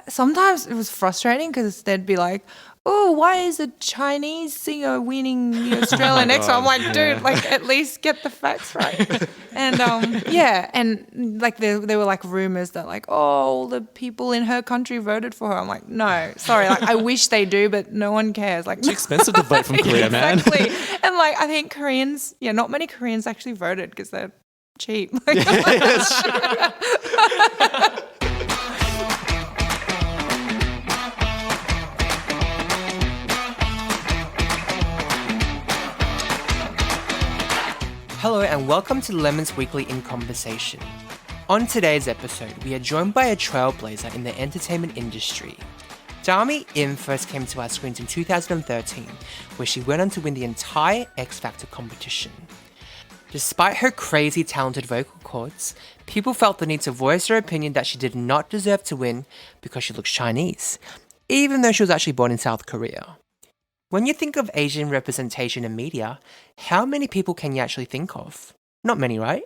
sometimes it was frustrating because they'd be like, oh, why is a Chinese singer winning the Australian X? I'm like, dude, like at least get the facts right. And and like there were like rumors that like, oh, all the people in her country voted for her. I'm like, no, sorry, like I wish they do, but no one cares. Like, It's expensive to vote from Korea, man. exactly. And like I think Koreans, not many Koreans actually voted because they're cheap. Like, Hello and welcome to Lemon's Weekly in Conversation. On today's episode, we are joined by a trailblazer in the entertainment industry. Dami Im first came to our screens in 2013, where she went on to win the entire X Factor competition. Despite her crazy talented vocal cords, people felt the need to voice their opinion that she did not deserve to win because she looks Chinese, even though she was actually born in South Korea. When you think of Asian representation in media, how many people can you actually think of? Not many, right?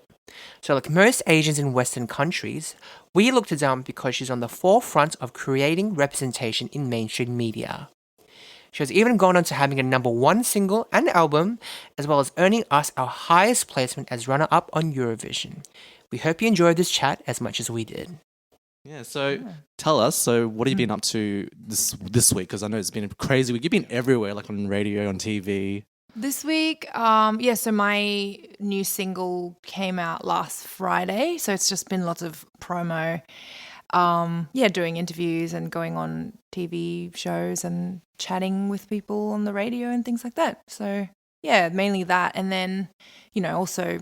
So like most Asians in Western countries, we look to Dami because she's on the forefront of creating representation in mainstream media. She has even gone on to having a #1 single and album, as well as earning us our highest placement as runner-up on Eurovision. We hope you enjoyed this chat as much as we did. Yeah, so tell us, what have you been up to this week? Because I know it's been a crazy week. You've been everywhere, like on radio, on TV. this week, so my new single came out last Friday. So it's just been lots of promo, doing interviews and going on TV shows and chatting with people on the radio and things like that. So yeah, mainly that. And then, also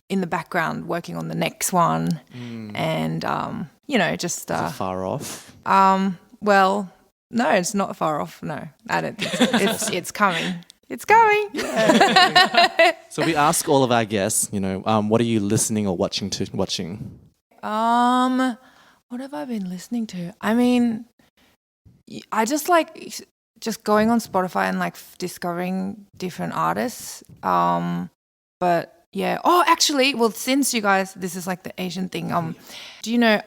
in the background working on the next one and, just... Is it far off? Well, no, it's not far off. No, I don't think so. It's coming. It's coming. Yeah. So we ask all of our guests, what are you listening or watching? What have I been listening to? I mean, I just like just going on Spotify and like discovering different artists. But yeah. Oh, actually, well, since you guys, this is like the Asian thing. Do you know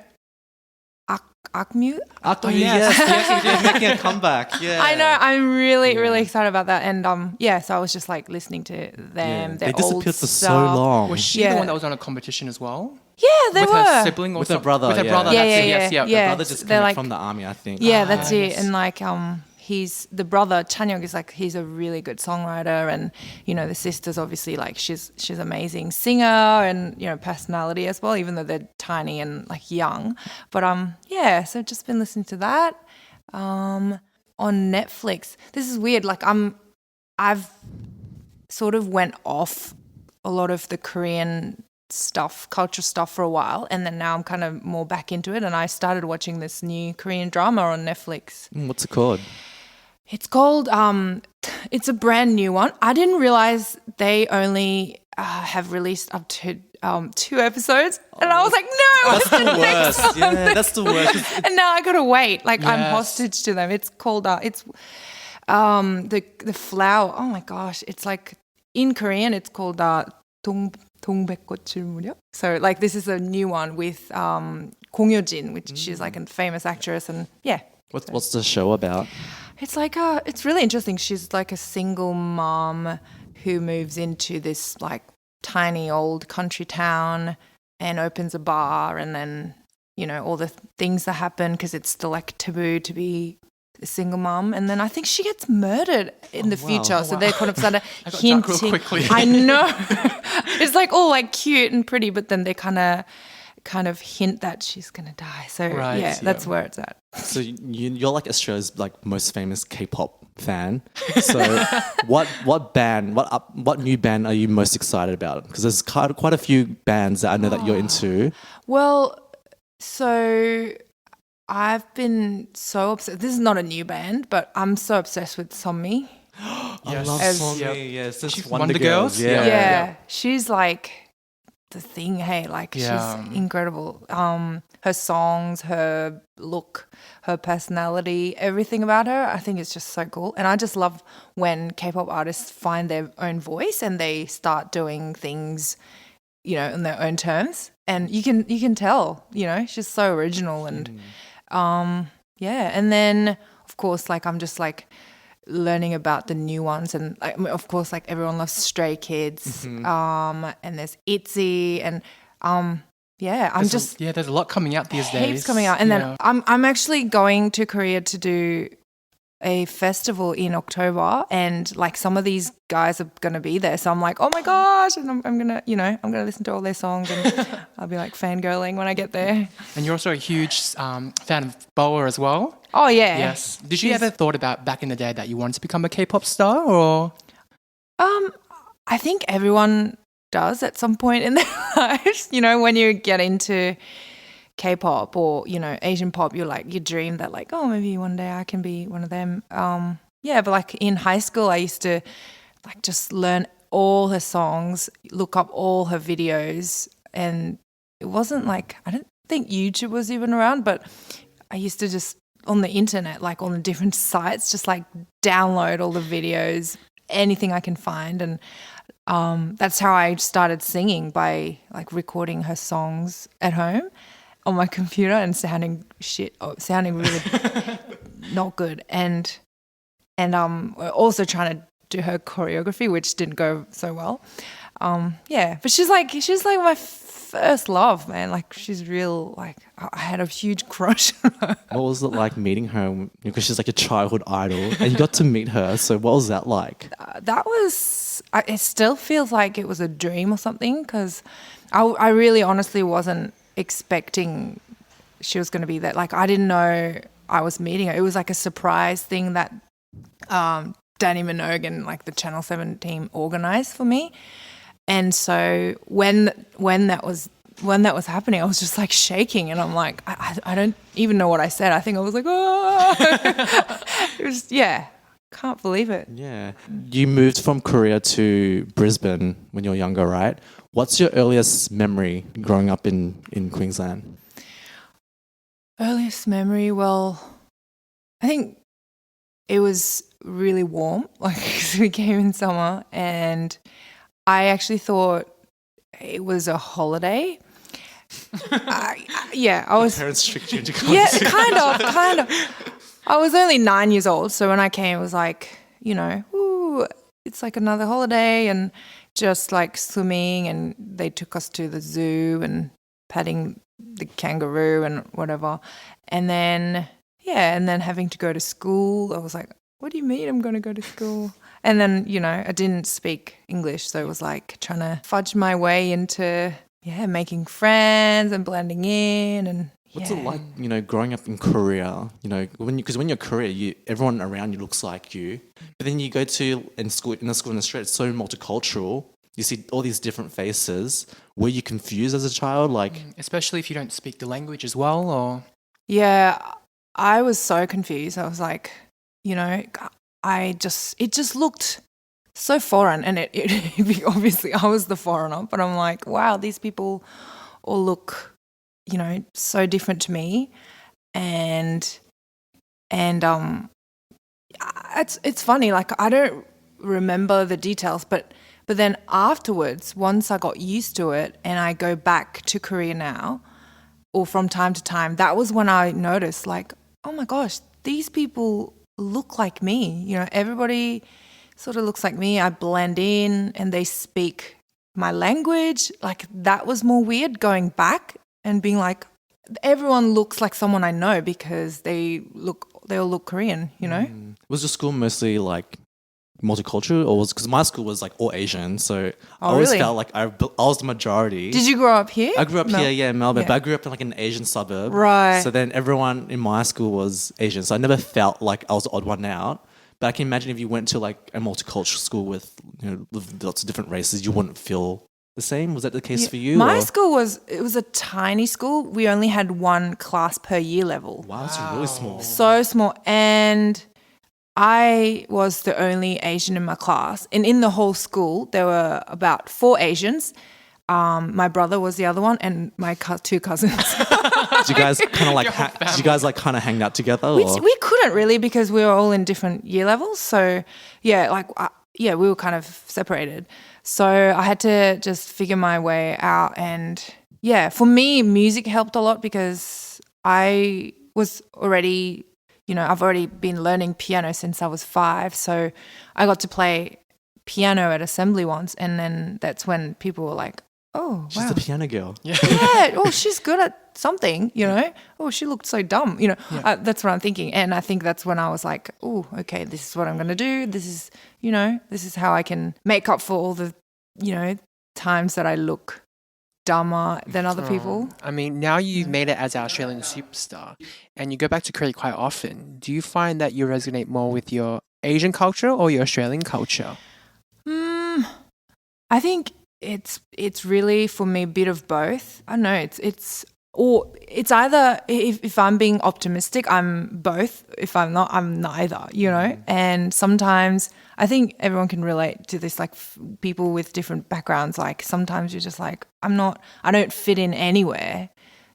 Akmu? Akmu, yes, making a comeback. Yeah, I know. I'm really excited about that. And so I was just like listening to them. Yeah. Their They disappeared old for so stuff. long. Was she the one that was on a competition as well? Yeah, they with were. her sibling or With her something? brother, With her yeah. brother, Yeah, that's it, yeah, yes, yeah. yeah. The brother just They're came like- from the army, I think. Yeah, that's it. yes. And like he's the brother Chanyeok is like he's a really good songwriter, and the sister's obviously like she's amazing singer and personality as well, even though they're tiny and like young. But so just been listening to that on Netflix. This is weird. Like I've sort of went off a lot of the Korean stuff, culture stuff for a while, and then now I'm kind of more back into it, and I started watching this new Korean drama on Netflix. What's it called? It's called it's a brand new one. I didn't realize they only have released up to 2 episodes, and I was like, no, That's the worst. Yeah, that's the worst. and now I gotta wait. Like I'm Yes. hostage to them. It's called it's the flower. Oh my gosh, it's like in Korean it's called 동백꽃을 무렵. So like this is a new one with 공효진, which she's like a famous actress, and yeah. What's the show about? It's like it's really interesting. She's like a single mom who moves into this like tiny old country town and opens a bar, and then all the things that happen because it's still like taboo to be a single mom, and then I think she gets murdered in the future. So they're kind of started I got drunk real hinting. quickly. I know. It's like all like cute and pretty, but then they kind of hint that she's gonna die. So Right, that's where it's at. So you're like Australia's like most famous K-pop fan. So what new band are you most excited about? Because there's quite a few bands that I know that you're into. Well, so I've been so obsessed. This is not a new band, but I'm so obsessed with Sonmi. I love As- Sonmi. Yes, since She's Wonder Wonder Girls. Girls? Yeah. Yeah, she's like the thing. Hey, like Yeah. she's incredible. Her songs, her look, her personality, everything about her, I think it's just so cool. And I just love when K-pop artists find their own voice and they start doing things, in their own terms. And you can tell, she's so original and yeah, and then of course, like I'm just like learning about the new ones, and like, of course, like everyone loves Stray Kids, and there's ITZY, and yeah, there's a lot coming out these days. heaps coming out, and then I'm actually going to Korea to do a festival in October, and like some of these guys are gonna be there, so I'm like, oh my gosh, and I'm gonna, I'm gonna listen to all their songs, and I'll be like fangirling when I get there. And you're also a huge fan of Boa as well. Oh yeah. Yes. Did you ever thought about back in the day that you wanted to become a K-pop star, or? I think everyone does at some point in their lives. When you get into K-pop or Asian pop, you dream that like, oh, maybe one day I can be one of them. Yeah, but like in high school, I used to like just learn all her songs, look up all her videos, and it wasn't like, I don't think YouTube was even around, but I used to just on the internet, like on the different sites, just like download all the videos, anything I can find, and that's how I started singing, by like recording her songs at home on my computer and sounding really not good, and also trying to do her choreography, which didn't go so well. Yeah, but she's like my first love, man. Like she's real. Like I had a huge crush on her. What was it like meeting her? Because she's like a childhood idol, and you got to meet her. So what was that like? That was. It still feels like it was a dream or something, because I really honestly wasn't expecting she was going to be there. Like I didn't know I was meeting her. It was like a surprise thing that Dani Minogue and like the Channel 7 team organized for me. And so when that was happening, I was just like shaking, and I'm like, I don't even know what I said. I think I was like, oh, it was, yeah, can't believe it. Yeah. You moved from Korea to Brisbane when you were younger, right? What's your earliest memory growing up in Queensland? Earliest memory, well, I think it was really warm, like 'cause we came in summer, and I actually thought it was a holiday. I was. Parents tricked you into coming. Yeah, kind of. I was only 9 years old, so when I came, it was like, ooh, it's like another holiday, and just like swimming, and they took us to the zoo and petting the kangaroo and whatever, and then having to go to school. I was like, what do you mean I'm going to go to school? And then, I didn't speak English, so it was like trying to fudge my way into, making friends and blending in. And what's it like, growing up in Korea? Because when you're Korea, everyone around you looks like you. But then you go to in a school in Australia, it's so multicultural. You see all these different faces. Were you confused as a child? Like, especially if you don't speak the language as well, or? Yeah, I was so confused. I was like, it just looked so foreign, and it obviously I was the foreigner, but I'm like, wow, these people all look, so different to me, and it's funny, like I don't remember the details, but then afterwards, once I got used to it and I go back to Korea now, or from time to time, that was when I noticed, like, oh my gosh, these people look like me. Everybody sort of looks like me. I blend in, and they speak my language. Like that was more weird, going back and being like, everyone looks like someone I know because they all look Korean, Was your school mostly like multicultural, or because my school was like all Asian, so I always really? felt like I was the majority. Did you grow up here? I grew up here, in Melbourne, but I grew up in like an Asian suburb. Right. So then everyone in my school was Asian, so I never felt like I was the odd one out. But I can imagine if you went to like a multicultural school with lots of different races, you wouldn't feel the same. Was that the case for you? My school was a tiny school. We only had one class per year level. Wow, it's really small. So small, and I was the only Asian in my class, and in the whole school there were about 4 Asians. My brother was the other one, and my 2 cousins. Did you guys kind of like? Did you guys like kind of hang out together? We couldn't really, because we were all in different year levels. So we were kind of separated. So I had to just figure my way out, and for me, music helped a lot because I was already you know, I've already been learning piano since I was 5. So I got to play piano at assembly once. And then that's when people were like, oh, She's wow. a piano girl. Yeah. Oh, she's good at something, you know. Oh, she looked so dumb, you know. That's what I'm thinking. And I think that's when I was like, oh, okay, this is what I'm going to do. This is, you know, this is how I can make up for all the, you know, times that I look dumber than other people. I mean, now you've made it as our Australian superstar and you go back to Korea quite often. Do you find that you resonate more with your Asian culture or your Australian culture? I think it's really for me a bit of both. I don't know. It's either if I'm being optimistic, I'm both. If I'm not, I'm neither. You know. And sometimes I think everyone can relate to this. Like people with different backgrounds. Like sometimes you're just like I don't fit in anywhere.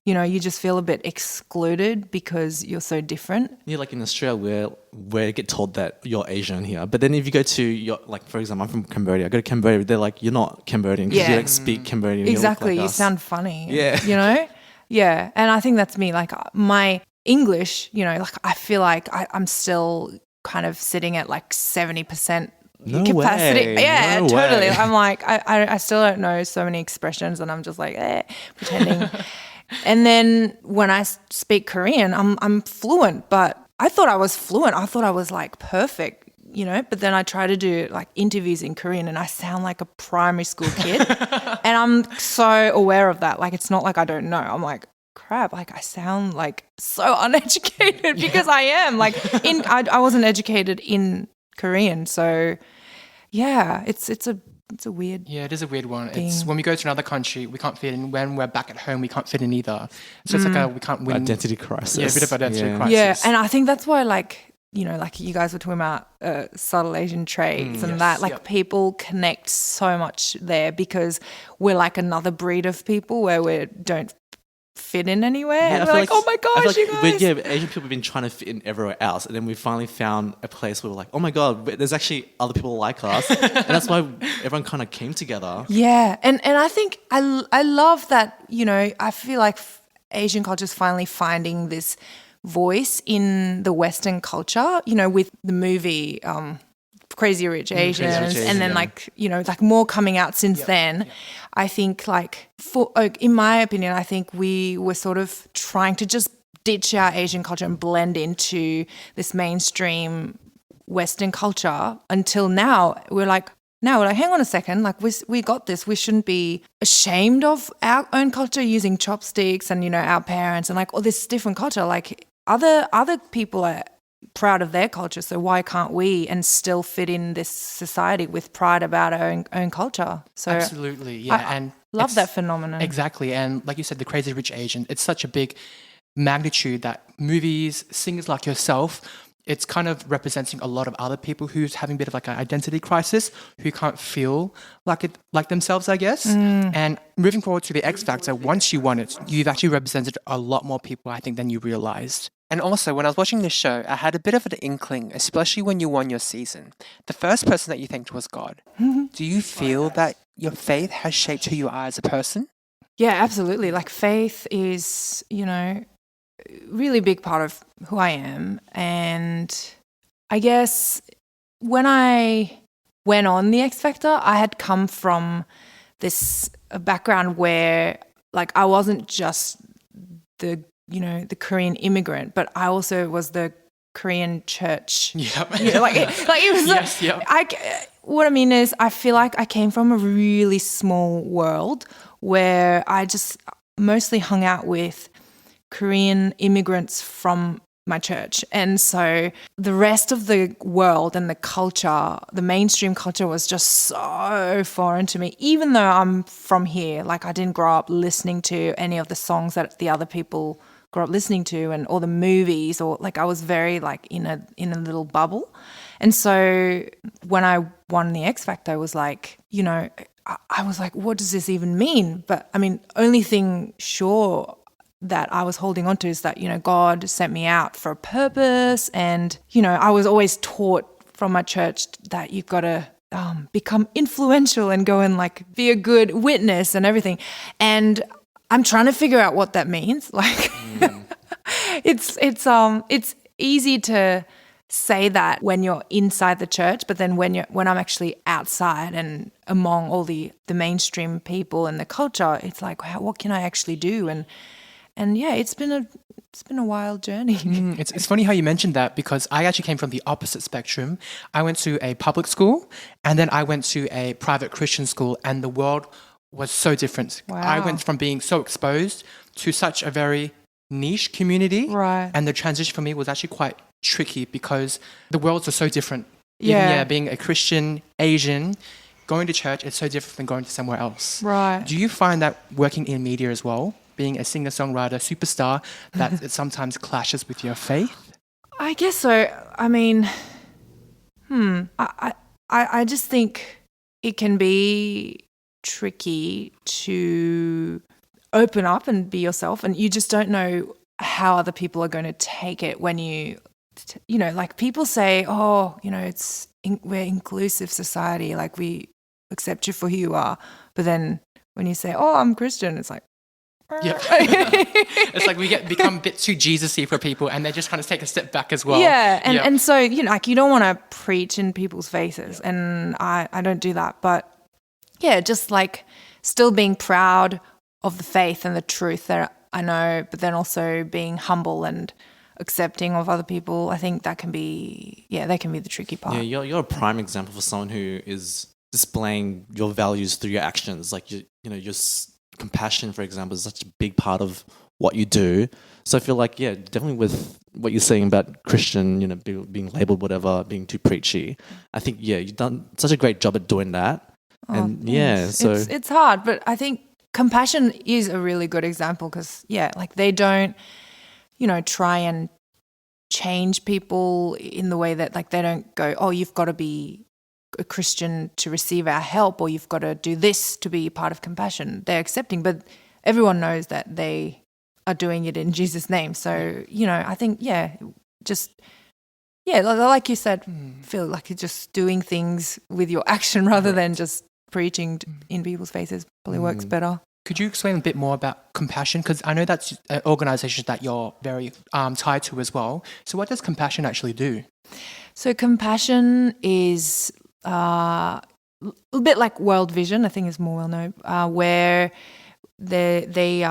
You know, you just feel a bit excluded because you're so different. Yeah, like in Australia, we get told that you're Asian here. But then if you go to like, for example, I'm from Cambodia. I go to Cambodia, they're like, you're not Cambodian because you don't speak Cambodian. Exactly. You look like You us. sound funny. Yeah. You know? Yeah. And I think that's me. Like my English, you know, like I feel like I'm still kind of sitting at like 70% No capacity. way. Yeah, No totally. way. I'm like, I still don't know so many expressions and I'm just like, pretending. And then when I speak Korean, I'm fluent, but I thought I was fluent. I thought I was like perfect, you know, but then I try to do like interviews in Korean and I sound like a primary school kid. And I'm so aware of that. Like, it's not like I don't know. I'm like, crap, like I sound like so uneducated because I am like I wasn't educated in Korean. So yeah, it's a weird. Yeah, it is a weird one. thing. It's when we go to another country, we can't fit in. When we're back at home, we can't fit in either. So it's like we can't win. Identity crisis. Yeah, a bit of identity crisis. Yeah, and I think that's why, like, you know, like you guys were talking about subtle Asian traits and that, like people connect so much there because we're like another breed of people where we don't fit in anywhere. Yeah, And we're like, oh my gosh, you guys. Asian people have been trying to fit in everywhere else, and then we finally found a place where we're like, oh my god, there's actually other people like us, and that's why everyone kind of came together. Yeah, and I think I love that, you know, I feel like Asian culture is finally finding this voice in the Western culture, you know, with the movie Crazy Rich Asians, and then like, you know, like more coming out since then. Yeah. I think like in my opinion, I think we were sort of trying to just ditch our Asian culture and blend into this mainstream Western culture until now we're like, hang on a second, like we got this. We shouldn't be ashamed of our own culture using chopsticks and, you know, our parents and like all this different culture. Like other people are proud of their culture, so why can't we and still fit in this society with pride about our own culture? So absolutely, yeah, and love that phenomenon. Exactly, and like you said, the Crazy Rich Asian, it's such a big magnitude that movies, singers like yourself, it's kind of representing a lot of other people who's having a bit of like an identity crisis, who can't feel like themselves, I guess. And moving forward to the X Factor, once you won it, you've actually represented a lot more people, I think, than you realized. And also, when I was watching this show, I had a bit of an inkling, especially when you won your season. The first person that you thanked was God. Do you feel that your faith has shaped who you are as a person? Yeah, absolutely. Like faith is, you know, really big part of who I am. And I guess when I went on the X Factor, I had come from this background where like I wasn't just the Korean immigrant, but I also was the Korean church. Yep. You know, like it was. Yes, yep. What I mean is, I feel like I came from a really small world where I just mostly hung out with Korean immigrants from my church. And so the rest of the world and the culture, the mainstream culture was just so foreign to me, even though I'm from here. Like I didn't grow up listening to any of the songs that the other people grew up listening to and all the movies, or like I was very like in a little bubble. And so when I won the X Factor, I was like, you know, I was like, what does this even mean? But I mean, only thing sure that I was holding on to is that, you know, God sent me out for a purpose. And, you know, I was always taught from my church that you've got to become influential and go and like be a good witness and everything. And I'm trying to figure out what that means. Like it's easy to say that when you're inside the church, but then when I'm actually outside and among all the mainstream people and the culture, it's like, what can I actually do? And yeah, it's been a wild journey. It's funny how you mentioned that, because I actually came from the opposite spectrum. I went to a public school, and then I went to a private Christian school, and the world was so different. Wow. I went from being so exposed to such a very niche community, Right. and the transition for me was actually quite tricky because the worlds are so different. Yeah. Even, being a Christian Asian, going to church is so different than going to somewhere else. Right. Do you find that working in media as well, being a singer-songwriter superstar, that it sometimes clashes with your faith? I guess so. I mean, I just think it can be tricky to open up and be yourself, and you just don't know how other people are going to take it when you know, like people say, oh, you know, we're inclusive society, like we accept you for who you are. But then when you say, oh, I'm Christian, it's like, Yeah. It's like we become a bit too Jesus-y for people, and they just kind of take a step back as well. Yeah, and so, you know, like you don't want to preach in people's faces, and I don't do that. But yeah, just like still being proud of the faith and the truth that I know, but then also being humble and accepting of other people. I think that can be the tricky part. Yeah, you're a prime example for someone who is displaying your values through your actions. Like your compassion, for example, is such a big part of what you do. So I feel like, definitely with what you're saying about Christian, you know, being labeled whatever, being too preachy. I think you've done such a great job at doing that. So it's hard, but I think compassion is a really good example because like they don't, you know, try and change people in the way that, like, they don't go, oh, you've got to be a Christian to receive our help, or you've got to do this to be part of compassion. They're accepting, but everyone knows that they are doing it in Jesus' name. So, you know, I think, like you said, feel like you're just doing things with your action rather than just preaching in people's faces. Probably works better. Could you explain a bit more about compassion? Because I know that's an organisation that you're very tied to as well. So what does compassion actually do? So compassion is a bit like World Vision, I think is more well known, where they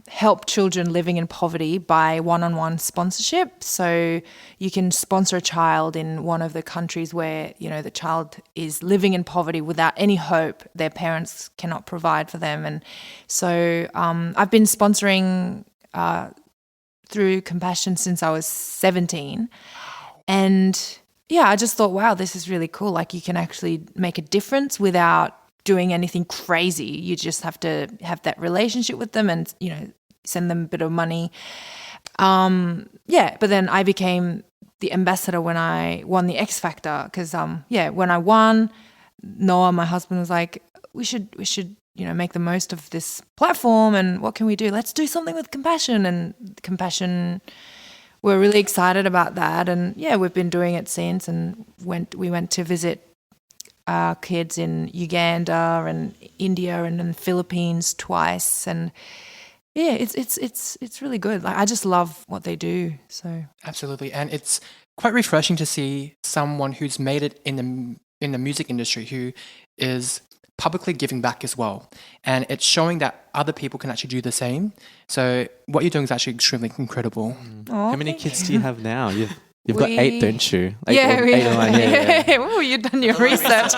help children living in poverty by one-on-one sponsorship. So you can sponsor a child in one of the countries where, you know, the child is living in poverty without any hope. Their parents cannot provide for them. And so I've been sponsoring through Compassion since I was 17. And I just thought, wow, this is really cool. Like, you can actually make a difference without doing anything crazy. You just have to have that relationship with them and, you know, send them a bit of money. But then I became the ambassador when I won the X Factor because, when I won, Noah, my husband, was like, we should, you know, make the most of this platform, and what can we do? Let's do something with Compassion. And Compassion, we're really excited about that. And we've been doing it since, and we went to visit kids in Uganda and India and in the Philippines twice, and it's really good. Like, I just love what they do. So absolutely, and it's quite refreshing to see someone who's made it in the music industry who is publicly giving back as well, and it's showing that other people can actually do the same. So what you're doing is actually extremely incredible. How many kids do you have now? You've got 8, don't you? 8 or 9. Oh, you've done your research.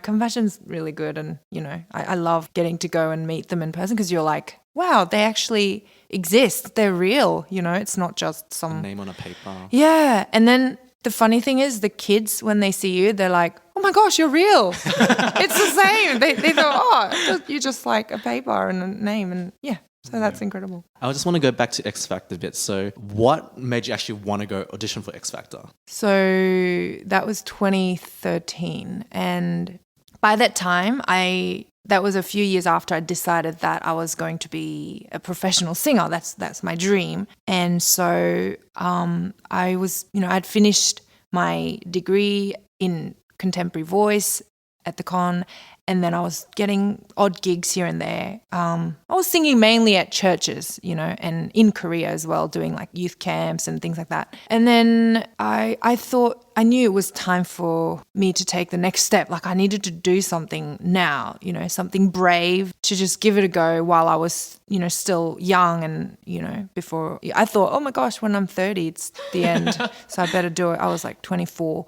Compassion's really good, and you know, I love getting to go and meet them in person because you're like, wow, they actually exist. They're real. You know, it's not just some name on a paper. Yeah, and then the funny thing is, the kids, when they see you, they're like, oh my gosh, you're real. It's the same. They thought, oh, you're just like a paper and a name, and so that's incredible. I just want to go back to X Factor a bit. So what made you actually want to go audition for X Factor? So that was 2013. And by that time, that was a few years after I decided that I was going to be a professional singer. That's my dream. And so I was, you know, I'd finished my degree in contemporary voice at the Con, And then I was getting odd gigs here and there. I was singing mainly at churches, and in Korea as well, doing like youth camps and things like that. And then I thought, I knew it was time for me to take the next step. Like I needed to do something now, something brave, to just give it a go while I was, still young. And, before I thought, oh my gosh, when I'm 30, it's the end. So I better do it. I was like 24.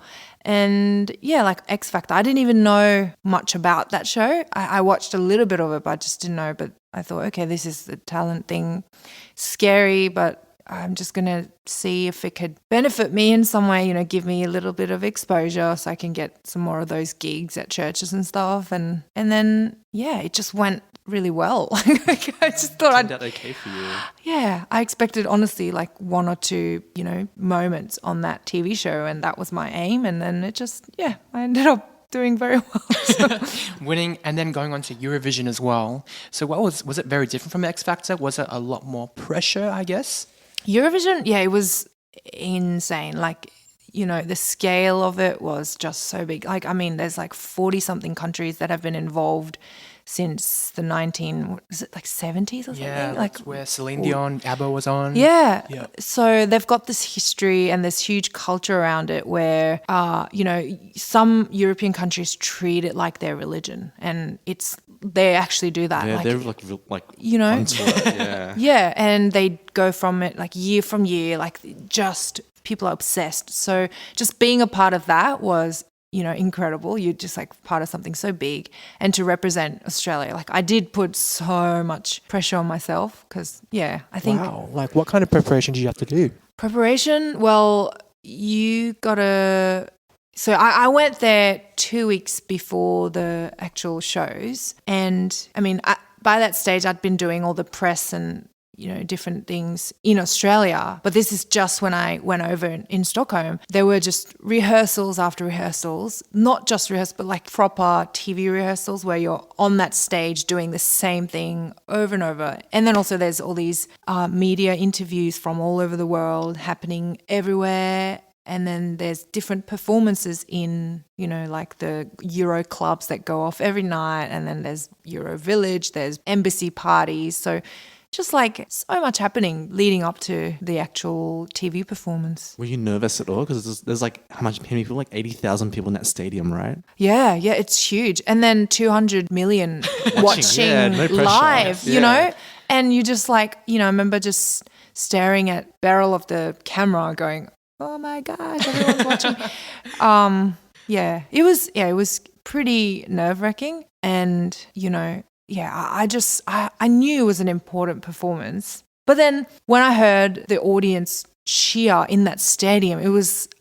And yeah, like X Factor, I didn't even know much about that show. I watched a little bit of it, but I just didn't know. But I thought, okay, this is the talent thing. Scary, but I'm just going to see if it could benefit me in some way, give me a little bit of exposure so I can get some more of those gigs at churches and stuff. And then, yeah, it just went really well. I just thought Turned out okay for you. Yeah, I expected honestly like one or two, moments on that TV show, and that was my aim. And then it just, I ended up doing very well. Winning and then going on to Eurovision as well. So was it very different from X Factor? Was it a lot more pressure, I guess? Eurovision, yeah, it was insane. Like, the scale of it was just so big. Like, I mean, there's like 40-something countries that have been involved since the 70s or something? Yeah, like where Celine Dion, ABBA was on. Yeah. So they've got this history and this huge culture around it where, some European countries treat it like their religion, and they actually do that. Yeah, like, they're onto it, yeah. Yeah, and they go from it like year from year, like just people are obsessed. So just being a part of that was, incredible. You're just like part of something so big, and to represent Australia. Like I did put so much pressure on myself because, I think. Wow. Like what kind of preparation did you have to do? Preparation? Well, you gotta. So I went there 2 weeks before the actual shows, and I mean, by that stage, I'd been doing all the press and different things in Australia. But this is just when I went over in Stockholm. There were just rehearsals after rehearsals, not just rehearsals, but like proper TV rehearsals where you're on that stage doing the same thing over and over. And then also there's all these media interviews from all over the world happening everywhere. And then there's different performances in, like the Euro clubs that go off every night. And then there's Euro Village, there's embassy parties. So just like so much happening leading up to the actual TV performance. Were you nervous at all? Because there's like how many people? Like 80,000 people in that stadium, right? Yeah, it's huge. And then 200 million watching no pressure. live, And you just like, I remember just staring at barrel of the camera going, oh my gosh, everyone's watching. It was pretty nerve-wracking. And, I knew it was an important performance. But then when I heard the audience cheer in that stadium,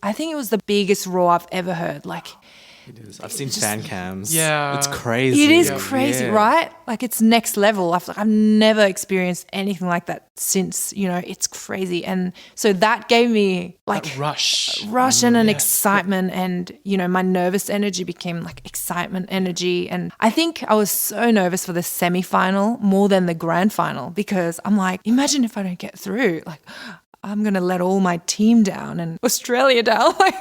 I think it was the biggest roar I've ever heard. Like, It is. I've seen fan cams. Yeah. It's crazy. it is crazy, right? Like it's next level. I've never experienced anything like that since, it's crazy. And so that gave me like That rush. and an excitement, and my nervous energy became like excitement energy. And I think I was so nervous for the semi-final more than the grand final, because I'm like, imagine if I don't get through, like I'm going to let all my team down and Australia down. Like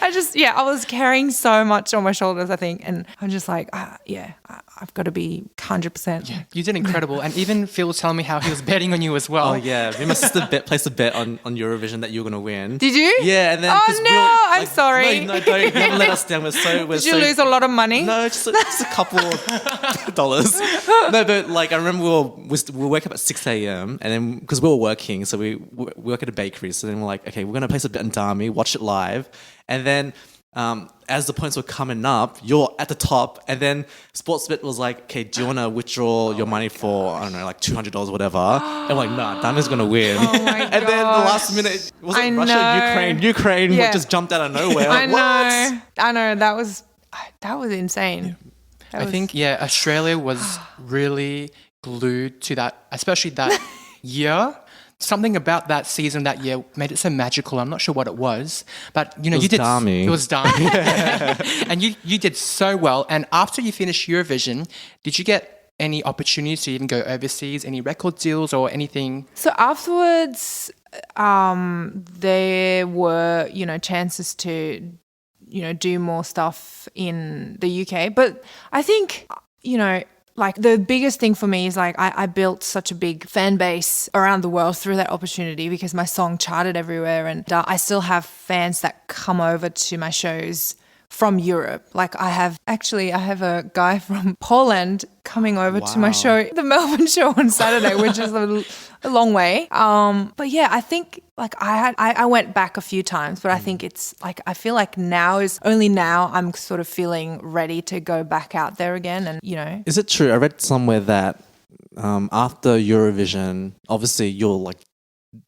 I was carrying so much on my shoulders, I think. And I'm just like, I've got to be 100%. Yeah, you did incredible. And even Phil was telling me how he was betting on you as well. Oh, yeah. Me and my sister placed a bet on Eurovision that you were going to win. Did you? Yeah. And then, oh, no, I'm sorry. No, don't. You haven't let us down. Did you lose a lot of money? No, just a couple of dollars. No, but like I remember we wake up at 6 a.m. and then because we were working, so we work at a bakery. So then we're like, okay, we're going to place a bet on Dami, watch it live. And then as the points were coming up, you're at the top. And then Sportsbet was like, okay, do you want to withdraw your money for, I don't know, like $200 or whatever? And I'm like, nah, Dami's going to win. Oh my and then the last minute, was it Russia, Ukraine just jumped out of nowhere. I like, know. I know. That was insane. I think, Australia was really glued to that, especially that year. Something about that season that year made it so magical. I'm not sure what it was, but you did. Dami. It was Dami, and you did so well. And after you finished Eurovision, did you get any opportunities to even go overseas? Any record deals or anything? So afterwards, there were chances to do more stuff in the UK. But I think, like the biggest thing for me is like I built such a big fan base around the world through that opportunity because my song charted everywhere, and I still have fans that come over to my shows from Europe. Like I have a guy from Poland coming over to my show, the Melbourne show on Saturday, which is a long way. But yeah, I think like I went back a few times, but I think it's like I feel like now I'm sort of feeling ready to go back out there again, and Is it true? I read somewhere that after Eurovision, obviously you're like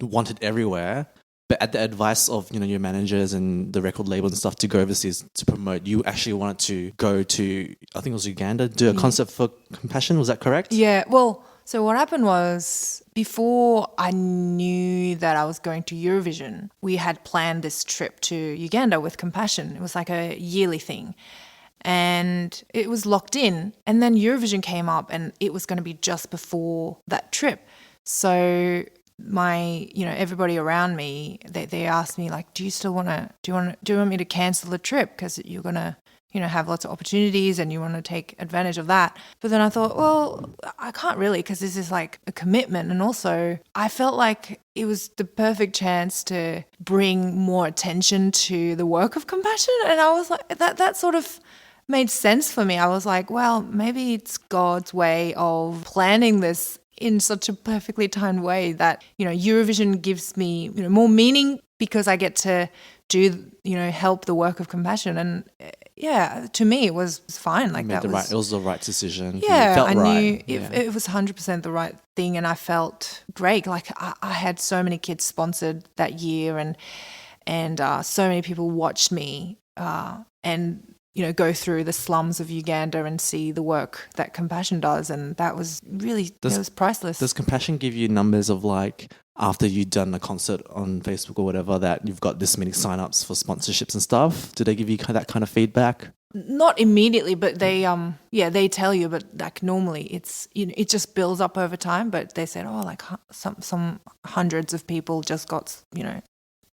wanted everywhere. But at the advice of your managers and the record label and stuff to go overseas to promote, you actually wanted to go to, I think it was Uganda, do a concert for Compassion. Was that correct? Yeah. Well, so what happened was before I knew that I was going to Eurovision, we had planned this trip to Uganda with Compassion. It was like a yearly thing. And it was locked in. And then Eurovision came up and it was going to be just before that trip. So everybody around me, they asked me like, do you want me to cancel the trip because you're gonna have lots of opportunities and you want to take advantage of that? But then I thought, well, I can't really because this is like a commitment, and also I felt like it was the perfect chance to bring more attention to the work of Compassion, and I was like, that sort of made sense for me. I was like, well, maybe it's God's way of planning this in such a perfectly timed way that, Eurovision gives me, more meaning because I get to do, help the work of Compassion. And yeah, to me, it was fine. Like it was the right decision. Yeah, it felt I right. knew it was 100% the right thing, and I felt great. Like I had so many kids sponsored that year, and so many people watched me, and go through the slums of Uganda and see the work that Compassion does. And that was really, it was priceless. Does Compassion give you numbers of like, after you've done a concert on Facebook or whatever, that you've got this many signups for sponsorships and stuff? Do they give you that kind of feedback? Not immediately, but they they tell you, but like normally it's, it just builds up over time. But they said, like some hundreds of people just got,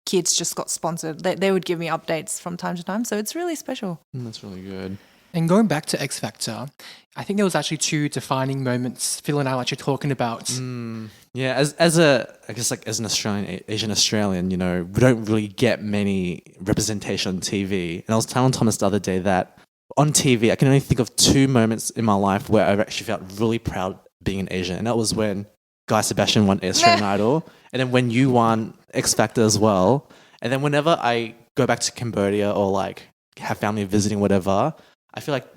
kids just got sponsored. They would give me updates from time to time. So it's really special. That's really good. And going back to X Factor, I think there was actually two defining moments Phil and I were actually talking about. Yeah, as an Australian, Asian Australian, we don't really get many representation on TV. And I was telling Thomas the other day that on TV, I can only think of two moments in my life where I've actually felt really proud being an Asian. And that was when Guy Sebastian won Australian Idol, and then when you won X Factor as well. And then whenever I go back to Cambodia or like have family visiting, whatever, I feel like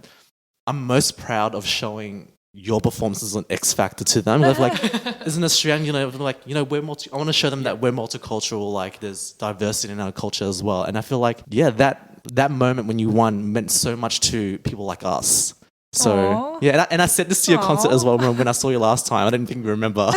I'm most proud of showing your performances on X Factor to them. Like, as an Australian, we're I want to show them that we're multicultural. Like, there's diversity in our culture as well. And I feel like, that moment when you won meant so much to people like us. So Aww. yeah, and I said this to your concert as well when I saw you last time. I didn't think you remember,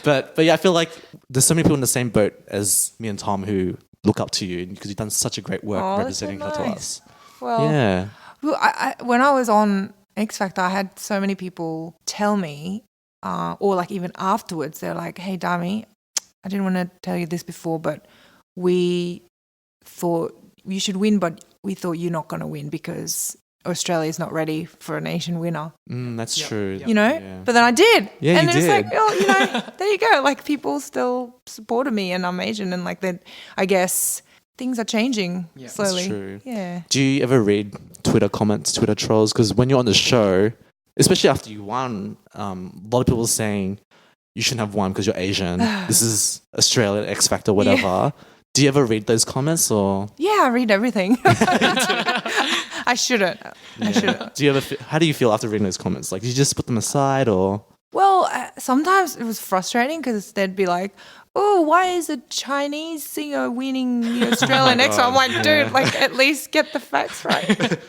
but yeah, I feel like there's so many people in the same boat as me and Tom who look up to you because you've done such a great work representing her to us. Well, yeah. Well, when I was on X Factor, I had so many people tell me, or like even afterwards, they're like, "Hey, Dami, I didn't want to tell you this before, but we thought you should win, but we thought you're not going to win because Australia's not ready for an Asian winner." That's true. Yeah. But then I did. Yeah, and you did. Like, there you go. Like people still supported me, and I'm Asian, and like that. I guess things are changing slowly. That's true. Yeah. Do you ever read Twitter comments, Twitter trolls? Because when you're on the show, especially after you won, a lot of people are saying you shouldn't have won because you're Asian. This is Australia, X Factor, whatever. Yeah. Do you ever read those comments or? Yeah, I read everything. I shouldn't. I shouldn't. How do you feel after reading those comments? Like, did you just put them aside or? Well, sometimes it was frustrating because they'd be like, "Oh, why is a Chinese singer winning the Australian X?" I'm like, dude, like at least get the facts right.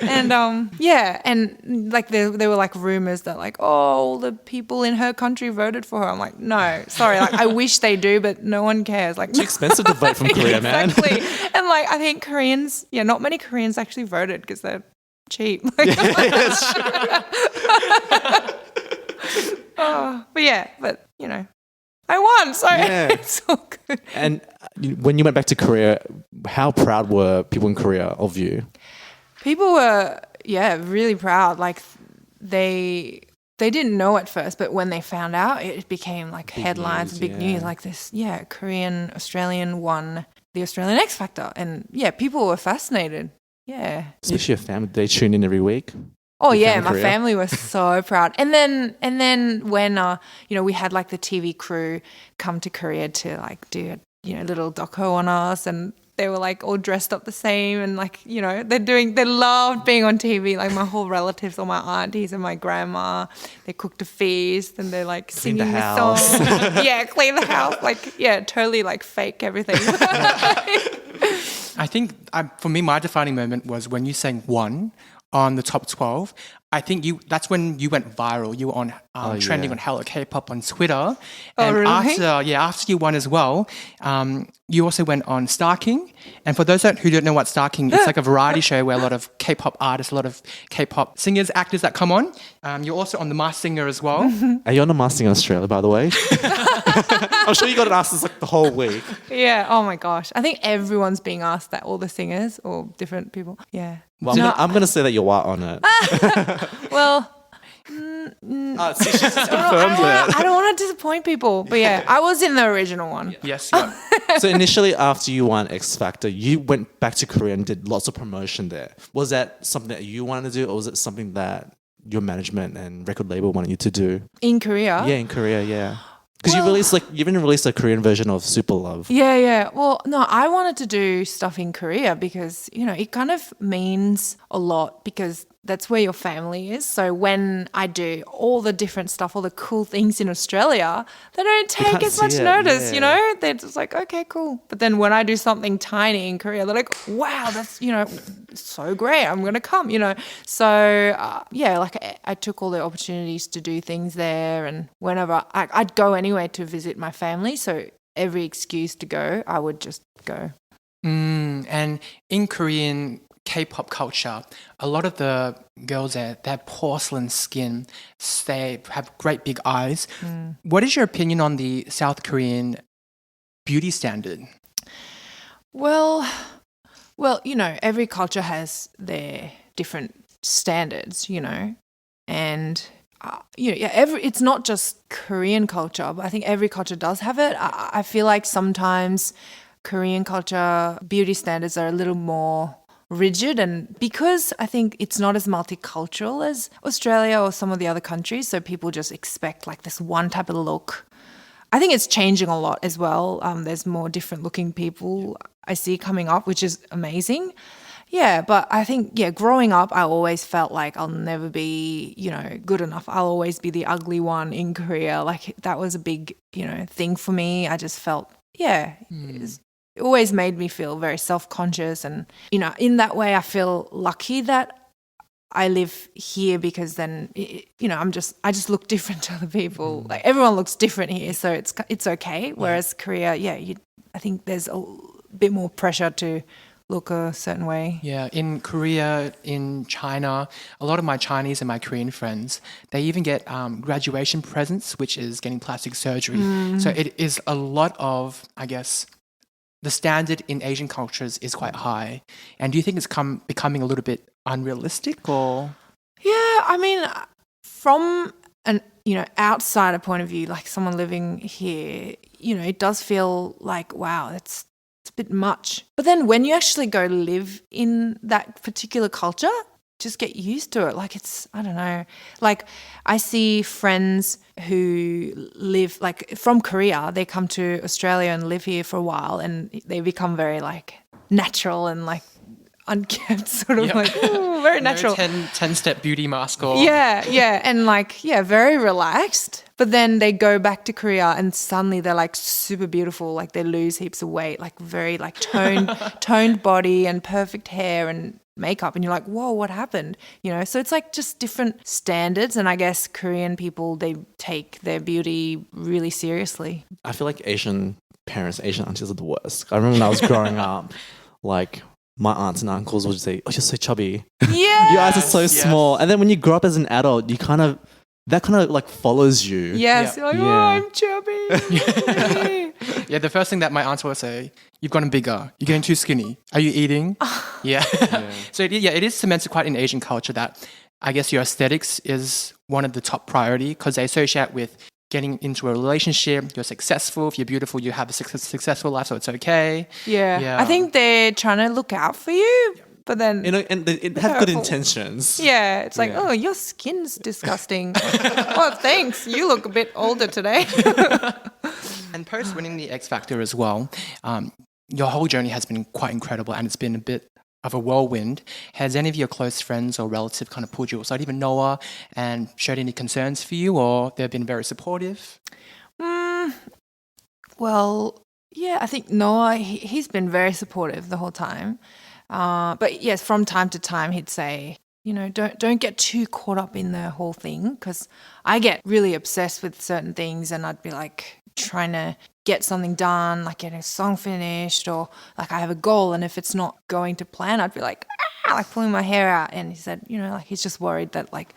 And and like there were like rumors that like, oh, all the people in her country voted for her. I'm like, no, sorry, like I wish they do, but no one cares. Like, it's expensive to vote from Korea, man. Exactly. And like I think Koreans, not many Koreans actually voted because they're cheap. Like, that's true. but I won, so it's all good. And when you went back to Korea, how proud were people in Korea of you? People were, really proud. Like they didn't know at first, but when they found out, it became like headlines, big news. Like this, Korean Australian won the Australian X Factor, and people were fascinated. Yeah, especially your family. They tune in every week. Oh yeah, my family was so proud. And then when we had like the TV crew come to Korea to like do a little doco on us, and they were like all dressed up the same, and like they loved being on TV. Like my whole relatives, all my aunties and my grandma, they cooked a feast and they're like singing the song. Clean the house. Like totally like fake everything. I think for me, my defining moment was when you sang "One" on the top 12. I think that's when you went viral. You were on trending on Hello K-pop on Twitter. And really? after you won as well, you also went on Star King. And for those who don't know what Star King is, it's like a variety show where a lot of K-pop artists, a lot of K-pop singers, actors that come on. You're also on The Masked Singer as well. Are you on The Masked Singer Australia, by the way? I'm sure you got asked this like the whole week. Yeah. Oh my gosh. I think everyone's being asked that, all the singers or different people. Yeah. Well, I'm going to say that you are on it. Well, see, she's just confirmed it. I don't want to disappoint people, but I was in the original one. Yes. So initially, after you won X Factor, you went back to Korea and did lots of promotion there. Was that something that you wanted to do, or was it something that your management and record label wanted you to do? In Korea? Yeah, in Korea, yeah. Because you even released a Korean version of Super Love. Yeah. Well, no, I wanted to do stuff in Korea because, it kind of means a lot because that's where your family is. So when I do all the different stuff, all the cool things in Australia, they don't take as much notice, They're just like, okay, cool. But then when I do something tiny in Korea, they're like, wow, that's, so great. I'm going to come, So, I took all the opportunities to do things there. And whenever I'd go anyway to visit my family. So every excuse to go, I would just go. And in Korean K-pop culture, a lot of the girls there, they have porcelain skin. They have great big eyes. What is your opinion on the South Korean beauty standard? Well, every culture has their different standards, and it's not just Korean culture, but I think every culture does have it. I feel like sometimes Korean culture beauty standards are a little more rigid, and because I think it's not as multicultural as Australia or some of the other countries, so people just expect like this one type of look. I think it's changing a lot as well. There's more different looking people I see coming up, which is amazing. Yeah, but I think, growing up, I always felt like I'll never be, good enough. I'll always be the ugly one in Korea. Like that was a big, thing for me. I just felt, it always made me feel very self-conscious, and in that way I feel lucky that I live here because then I just look different to other people. Like everyone looks different here, so it's okay. Whereas Korea, I think there's a bit more pressure to look a certain way. Yeah, in Korea, in China, a lot of my Chinese and my Korean friends, they even get graduation presents, which is getting plastic surgery. So it is a lot of, I guess, the standard in Asian cultures is quite high. And do you think it's becoming a little bit unrealistic, or? Yeah, I mean, from an outsider point of view, like someone living here, it does feel like, wow, it's a bit much. But then when you actually go live in that particular culture, just get used to it. Like I don't know, like I see friends who live like from Korea, they come to Australia and live here for a while, and they become very like natural and like unkept, sort of like very natural. 10-step beauty mask or and like very relaxed. But then they go back to Korea and suddenly they're like super beautiful, like they lose heaps of weight, like very like toned body and perfect hair and makeup, and you're like, whoa, what happened? So it's like just different standards, and I guess Korean people, they take their beauty really seriously. I feel like Asian parents, Asian aunties are the worst. I remember when I was growing up, like my aunts and uncles would say, oh, you're so chubby. Yeah. Your eyes are so small. And then when you grow up as an adult, you kind of that kind of like follows you. Yes, Yeah. you're like, Yeah. oh, I'm chubby. Yeah, the first thing that my auntie will say, you've gotten bigger, you're getting too skinny. Are you eating? Yeah. So it is cemented quite in Asian culture that I guess your aesthetics is one of the top priority because they associate with getting into a relationship, you're successful, if you're beautiful, you have a successful life, so it's okay. Yeah. Yeah. I think they're trying to look out for you, but then You know, and it have good Careful. intentions. yeah, it's like, Yeah. oh, your skin's disgusting. Oh, thanks. You look a bit older today. And post winning the X Factor as well, your whole journey has been quite incredible and it's been a bit of a whirlwind. Has any of your close friends or relatives kind of pulled you aside, even Noah, and showed any concerns for you, or they've been very supportive? Well, yeah, I think Noah, he's been very supportive the whole time. But yes, from time to time, he'd say, you know, don't get too caught up in the whole thing, because I get really obsessed with certain things and I'd be like trying to get something done, like get a song finished, or like I have a goal and if it's not going to plan, I'd be like pulling my hair out. And he said, you know, like he's just worried that like,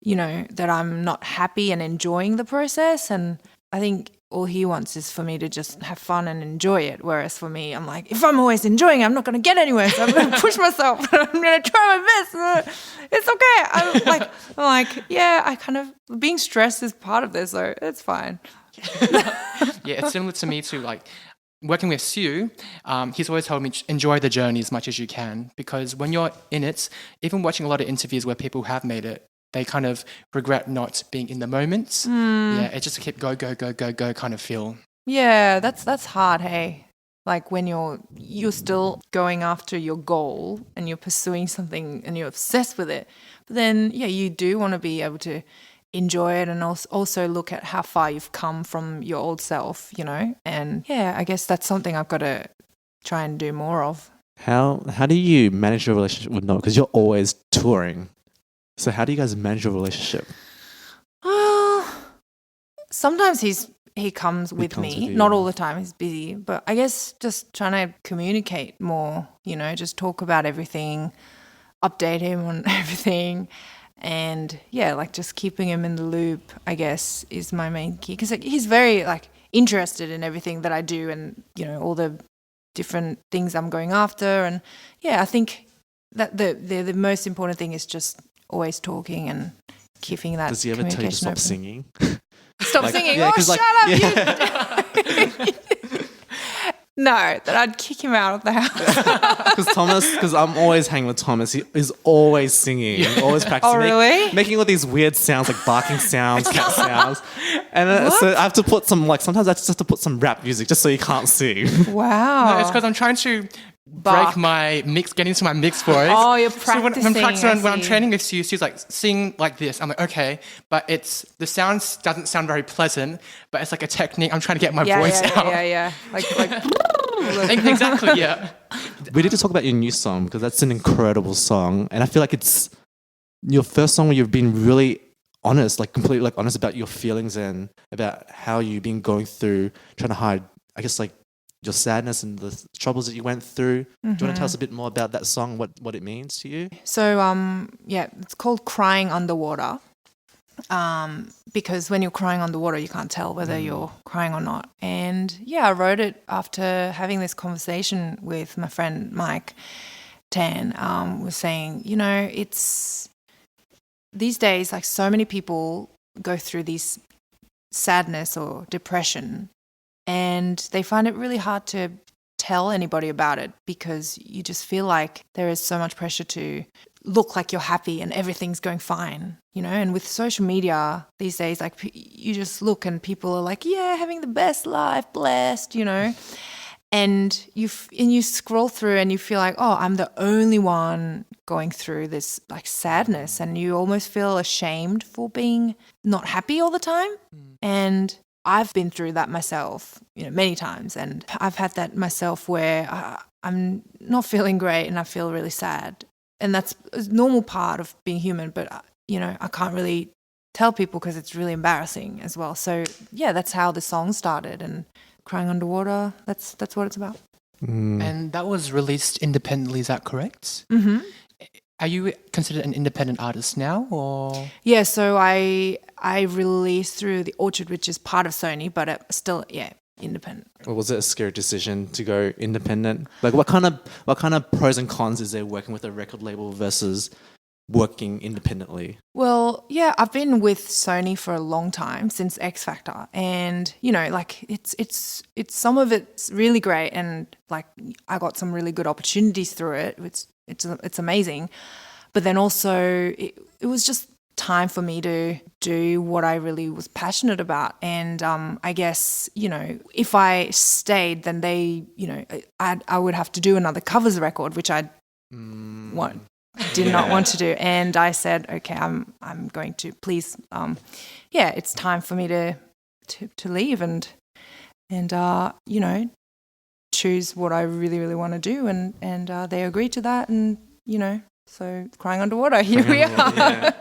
you know, that I'm not happy and enjoying the process. And I think all he wants is for me to just have fun and enjoy it. Whereas for me, I'm like, if I'm always enjoying it, I'm not going to get anywhere. So I'm going to push myself. I'm going to try my best. It's okay. I'm like, yeah, I kind of, being stressed is part of this. So it's fine. Yeah, it's similar to me too. Like working with Sue, he's always told me enjoy the journey as much as you can, because when you're in it, even watching a lot of interviews where people have made it, they kind of regret not being in the moment. Yeah, it just keep go kind of feel. Yeah, that's hard, hey. Like when you're still going after your goal and you're pursuing something and you're obsessed with it. But then, yeah, you do want to be able to enjoy it and also look at how far you've come from your old self, you know? And yeah, I guess that's something I've got to try and do more of. How do you manage your relationship with Noah? Because you're always touring. So how do you guys manage your relationship? Sometimes he comes with comes me. with you, Not yeah. all the time, he's busy. But I guess just trying to communicate more, you know, just talk about everything, update him on everything. And yeah, like just keeping him in the loop, I guess, is my main key. Because like, he's very like interested in everything that I do and, you know, all the different things I'm going after. And yeah, I think that the most important thing is just always talking and keeping that Does he ever tell you to communication stop open. singing? Stop Like, singing. yeah, Oh, 'cause, shut like, up. You. No, that I'd kick him out of the house. Because I'm always hanging with Thomas. He is always singing, always practicing. Oh, really? Making all these weird sounds, like barking sounds, cat sounds. And so I have to put some, like, sometimes I just have to put some rap music just so he can't sing. Wow. No, it's because I'm trying to Bark. break my mix, get into my mixed voice. Oh, you're So when practicing, when I'm I see. training with Sue, she's like, sing like this. I'm like, okay, but the sound doesn't sound very pleasant, but it's like a technique. I'm trying to get my voice out. Yeah. Like Exactly, yeah. We need to talk about your new song because that's an incredible song. And I feel like it's your first song where you've been really honest, like completely like honest about your feelings and about how you've been going through, trying to hide, I guess, like your sadness and the troubles that you went through. Do you want to tell us a bit more about that song, what it means to you? So, yeah, it's called Crying Underwater. Because when you're crying underwater, you can't tell whether you're crying or not. And yeah, I wrote it after having this conversation with my friend Mike Tan, was saying, you know, it's these days, like so many people go through this sadness or depression and they find it really hard to tell anybody about it because you just feel like there is so much pressure to look like you're happy and everything's going fine, you know. And with social media these days, like you just look and people are like, yeah, having the best life, blessed, you know. And you scroll through and you feel like, oh, I'm the only one going through this like sadness, and you almost feel ashamed for being not happy all the time. And I've been through that myself, you know, many times, and I've had that myself where I'm not feeling great and I feel really sad, and that's a normal part of being human. But you know, I can't really tell people because it's really embarrassing as well. So yeah, that's how the song started, and Crying Underwater. That's what it's about. And that was released independently, is that correct? Mm-hmm. Are you considered an independent artist now, or? Yeah, so I released through the Orchard, which is part of Sony, but still, independent. Or was it a scary decision to go independent? Like, what kind of pros and cons is there working with a record label versus working independently? Well, yeah, I've been with Sony for a long time, since X Factor, and like it's some of it's really great, and like I got some really good opportunities through it. It's amazing, but then also it was just time for me to do what I really was passionate about, and I guess if I stayed, then they I would have to do another covers record, which I did not want to do, and I said, okay, I'm going to please, it's time for me to leave and choose what I really, really want to do, and they agreed to that, and so crying underwater, here we are. Yeah.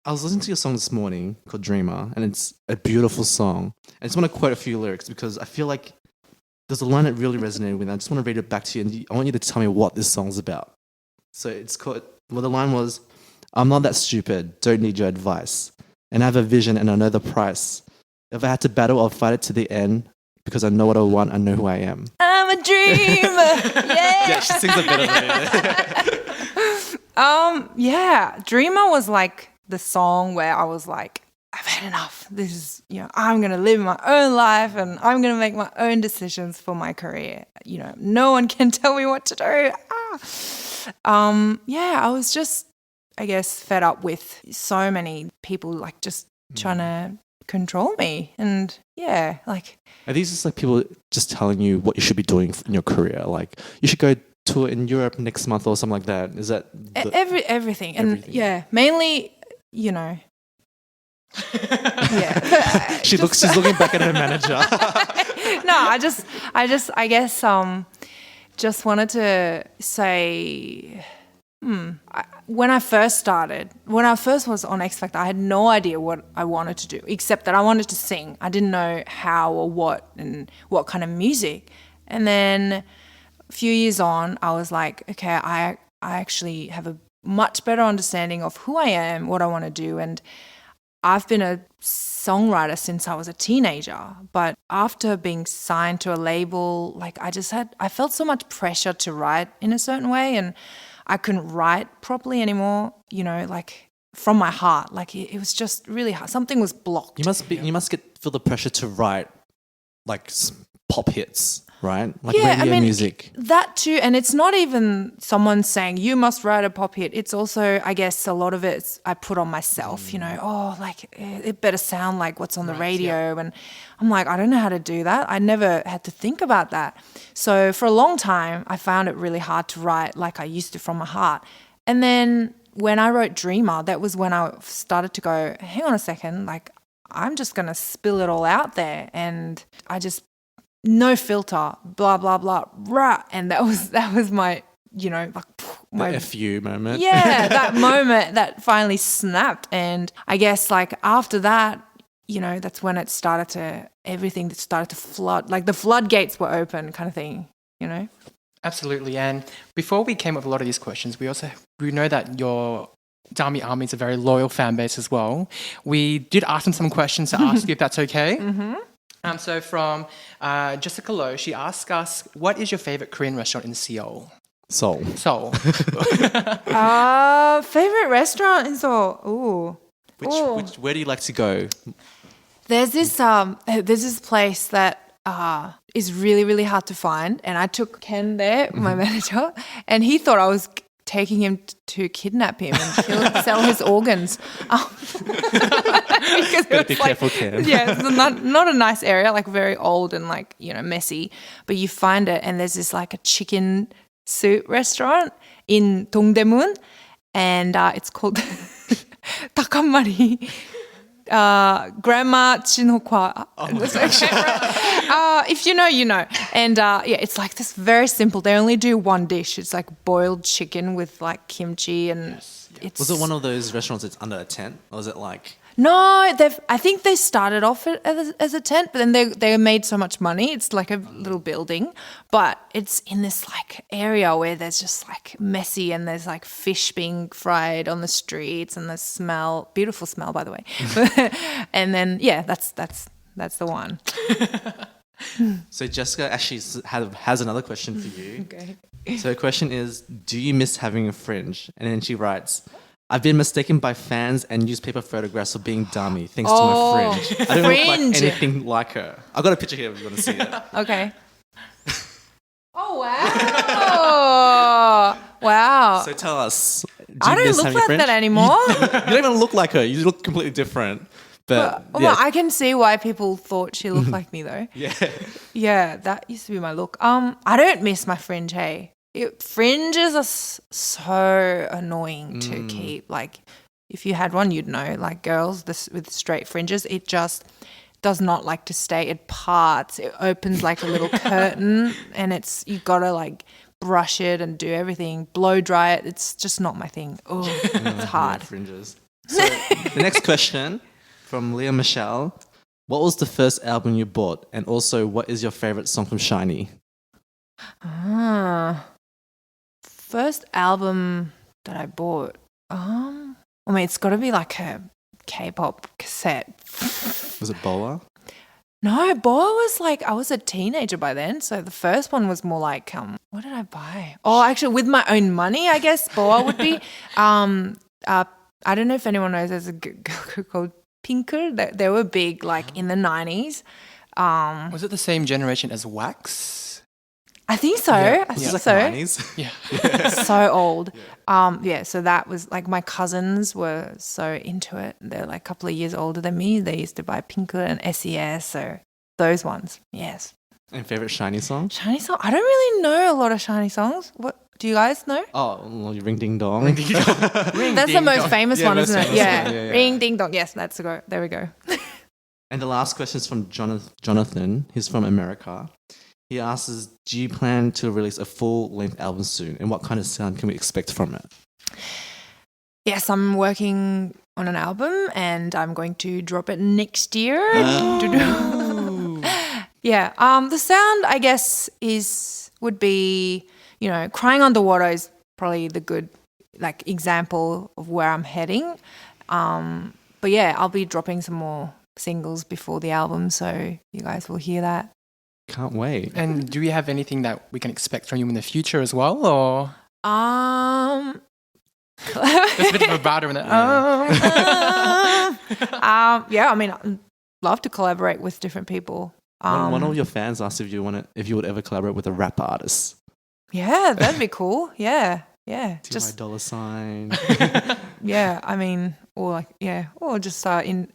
I was listening to your song this morning called Dreamer, and it's a beautiful song. I just want to quote a few lyrics because I feel like there's a line that really resonated with me. I just want to read it back to you, and I want you to tell me what this song's about. So it's called, the line was, I'm not that stupid, don't need your advice, and I have a vision and I know the price. If I had to battle, I'll fight it to the end because I know what I want, I know who I am. I'm a dreamer. Yeah, she sings a bit of it. Dreamer was like the song where I was like, I've had enough. This is, I'm going to live my own life and I'm going to make my own decisions for my career. No one can tell me what to do. I was just, I guess, fed up with so many people like just trying to control me. And are these just like people just telling you what you should be doing in your career? Like you should go tour in Europe next month or something like that. Is that everything? And mainly, she's looking back at her manager. No, I guess just wanted to say, when I first was on X Factor, I had no idea what I wanted to do, except that I wanted to sing. I didn't know how or what and what kind of music. And then a few years on, I was like, okay, I actually have a much better understanding of who I am, what I want to do, and I've been a songwriter since I was a teenager, but after being signed to a label, like I felt so much pressure to write in a certain way, and I couldn't write properly anymore, like from my heart. Like it was just really hard. Something was blocked. You must feel the pressure to write like pop hits, right? Like radio music. That too, and it's not even someone saying you must write a pop hit. It's also, I guess, a lot of it I put on myself. It better sound like what's on the radio, and I'm like, I don't know how to do that. I never had to think about that. So for a long time, I found it really hard to write like I used to from my heart. And then when I wrote Dreamer, that was when I started to go, hang on a second, like I'm just gonna spill it all out there, and I just. No filter, blah blah blah, rah, and that was my, my FU moment. Yeah, that moment that finally snapped, and I guess like after that, that's when everything started to flood, like the floodgates were open, kind of thing, Absolutely, and before we came up with a lot of these questions, we know that your Dami Army is a very loyal fan base as well. We did ask them some questions to ask you if that's okay. Mm-hmm. So from Jessica Lowe, she asked us, what is your favorite Korean restaurant in Seoul? Seoul. Favorite restaurant in Seoul? Ooh. Where do you like to go? There's this place that is really, really hard to find, and I took Ken there, my manager, and he thought I was taking him to kidnap him and sell his organs. Better be careful, Ken. Yeah, it's not a nice area, like very old and like, messy. But you find it, and there's this like a chicken soup restaurant in Dongdaemun, and it's called 닭 한 마리. Grandma Chinhokwa. If you know, you know. And it's like this very simple. They only do one dish. It's like boiled chicken with like kimchi and it's. Was it one of those restaurants that's under a tent, or was it like? No, I think they started off as a tent, but then they made so much money. It's like a little building, but it's in this like area where there's just like messy and there's like fish being fried on the streets and the smell, beautiful smell by the way. And then that's the one. So Jessica actually has another question for you. Okay. So the question is, do you miss having a fringe? And then she writes, I've been mistaken by fans and newspaper photographs for being Dami thanks to my fringe. I don't look like anything like her. I've got a picture here if you want to see it. Okay. Oh, wow. Wow. So tell us, do I you don't miss look having a like fringe? that anymore. You don't even look like her. You look completely different. But Well, I can see why people thought she looked like me though. yeah. Yeah, that used to be my look. I don't miss my fringe, hey. Fringes are so annoying to keep. Like, if you had one, you'd know. Like, girls with straight fringes, it just does not like to stay. It parts. It opens like a little curtain, and you gotta like brush it and do everything, blow dry it. It's just not my thing. Oh, it's hard. Fringes. So the next question from Leah Michelle: what was the first album you bought, and also what is your favorite song from Shiny? First album that I bought. It's got to be like a K-pop cassette. Was it Boa? No, Boa was like, I was a teenager by then. So the first one was more like, what did I buy? Oh, actually, with my own money, I guess Boa would be. I don't know if anyone knows, there's a group called Pinker. They were big like in the 90s. Was it the same generation as Wax? I think so. Yeah. I think Like so. 90s? Yeah. So old. So that was like my cousins were so into it. They're like a couple of years older than me. They used to buy Pinker and SES, so those ones. Yes. And favorite Shiny song? Shiny song? I don't really know a lot of Shiny songs. What do you guys know? Oh, well, Ring Ding Dong. That's the most famous one, most isn't it? famous Yeah. one, yeah. Ring ding dong. Yes, that's the go. There we go. And the last question is from Jonathan. He's from America. He asks, do you plan to release a full-length album soon? And what kind of sound can we expect from it? Yes, I'm working on an album and I'm going to drop it next year. Yeah. The sound, I guess, would be, Crying Underwater is probably the good example of where I'm heading. But yeah, I'll be dropping some more singles before the album, so you guys will hear that. Can't wait. And do we have anything that we can expect from you in the future as well, or? There's There's a bit of a vibrato in that. I'd love to collaborate with different people. One of your fans asked if you would ever collaborate with a rap artist. Yeah, that'd be cool. Yeah. Just $. Yeah, or just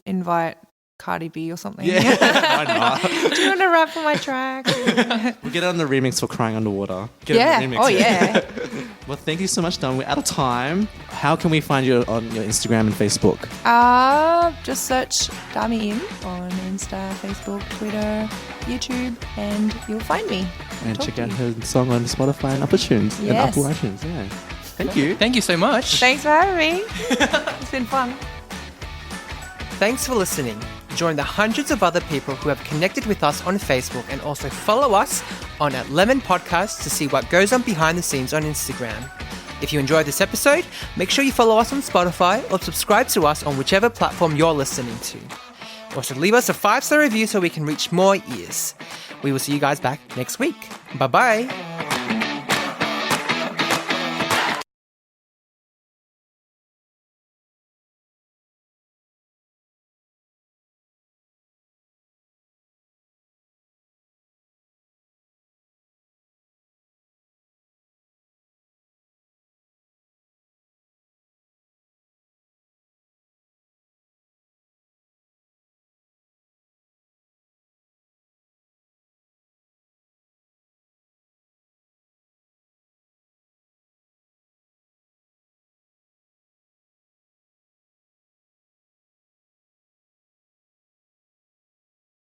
invite Cardi B or something. Yeah, why not? Do you want to rap on my track? We'll get it on the remix for Crying Underwater. Yeah. Oh, yeah. Well, thank you so much, Dom. We're out of time. How can we find you on your Instagram and Facebook? Just search Dami Im on Insta, Facebook, Twitter, YouTube, and you'll find me. And check out her song on Spotify and iTunes. And Yes. Apple iTunes, yeah. Thank you. Thank you so much. Thanks for having me. It's been fun. Thanks for listening. Join the hundreds of other people who have connected with us on Facebook and also follow us on @LemonPodcast to see what goes on behind the scenes on Instagram. If you enjoyed this episode, make sure you follow us on Spotify or subscribe to us on whichever platform you're listening to. Also, leave us a 5-star review so we can reach more ears. We will see you guys back next week. Bye-bye.